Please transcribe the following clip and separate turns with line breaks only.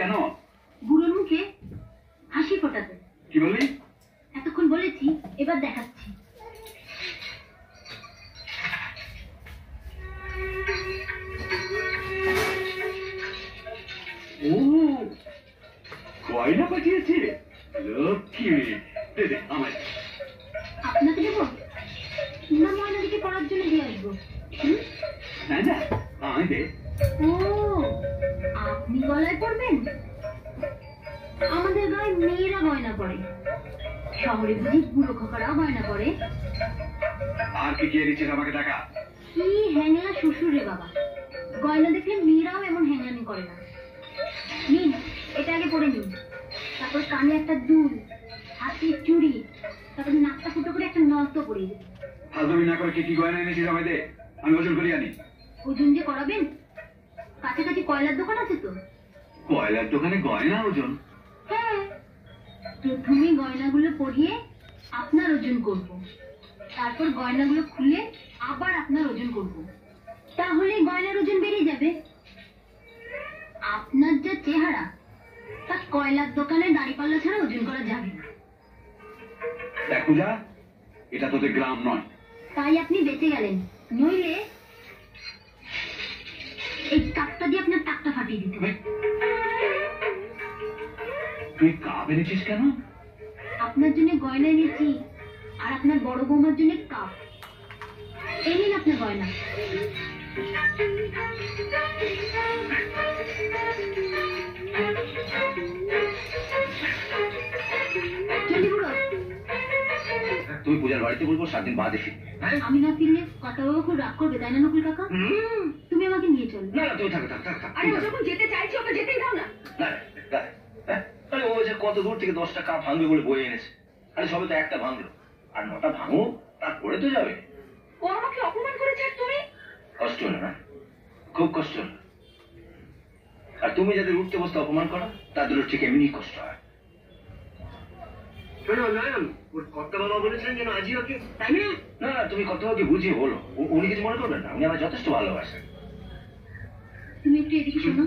কেন?
বুড়োর মুখে হাসি ফোটাতে।
কি বললি?
এতক্ষণ বলেছি, এবার দেখাচ্ছি।
ও গয়না পাঠিয়েছে, লক্ষ্মী। দে দে আমায়।
আপনাকে দেবো না ময়নাদিকে পড়ার জন্য দিয়ে আসবো?
না না আমায় দে।
ও আপনি গলায় পড়বেন? আমাদের গায়ে মেয়েরা গয়না পড়ে, শহরে বুঝি বুড়ো খোকারাও গয়না পড়ে।
আর কি কে দিচ্ছিস আমাকে টাকা?
কি হ্যাংলা শ্বশুর রে বাবা, গয়না দেখলে মেয়েরাও এমন হ্যাংলামি করে না। নিন এটা আগে পরে নিন, তারপর কানে একটা দুল, হাতে চুড়ি, তারপর নাকটা ফুটো করে একটা নলতো পরিয়ে দিন।
ফালতুমি না করে কি গয়না এনেছিস আমায় দে, আমি ওজন করি আনি।
ওজন যে করাবেন, কাছাকাছি কয়লার দোকান আছে তো?
কয়লার দোকানে গয়না ওজন?
হ্যাঁ, প্রথমে গয়নাগুলো পরিয়ে আপনার ওজন করব, তারপর গয়নাগুলো খুলে আবার আপনার ওজন করব, তাহলে গয়নার ওজন বেরিয়ে যাবে। আপনার যা চেহারা, তা কয়লার দোকানে দাঁড়িপাল্লা ছাড়া ওজন করা যাবে না।
দেখ পূজা, এটা তোদের গ্রাম নয়।
তাই আপনি বেঁচে গেলেন, নইলে এই কাপটা দিয়ে আপনার টাকটা ফাটিয়ে দিতে।
তুই কাপ এনেছিস কেন?
আপনার জন্য গয়না এনেছি, আর আপনার বড় বৌমার জন্য কাপ। এই নিন আপনার গয়না। চলি বুড়ো।
তুমি পূজার বাড়িতে বলবো 7 দিন বাদে ফিরবে।
আমি না ফিরলে কথা বাবা খুব রাগ করবে, তাই না নকুল কাকা? তুমি আমাকে নিয়ে চলো।
না না তুমি থাকো থাকো থাকো।
আরে ও যখন যেতে চাইছে ওকে যেতেই দাও না।
না না, আরে ও যে কত দূর থেকে 10টা কাপ ভাঙবে বলে বয়ে এনেছে। আরে সবে তো একটা ভাঙলো, আর 9টা ভাঙো, তারপরে তো যাবে।
ও আমাকে অপমান করেছে আর তুমি?
কষ্ট হলো না? খুব কষ্ট হলো। আর তুমি যাদের উঠতে বসতে অপমান করো, তাদেরও ঠিক এমনি কষ্ট হয়। কর্তা বাবা বলেছেন যেন আজই ওকে, তাই না? না তুমি কর্তাবাবুকে বুঝিয়ে বলো, উনি কিছু মনে করবেন না, উনি আমার যথেষ্ট ভালোবাসেন।
তুমি একটু এদিকে শোনো।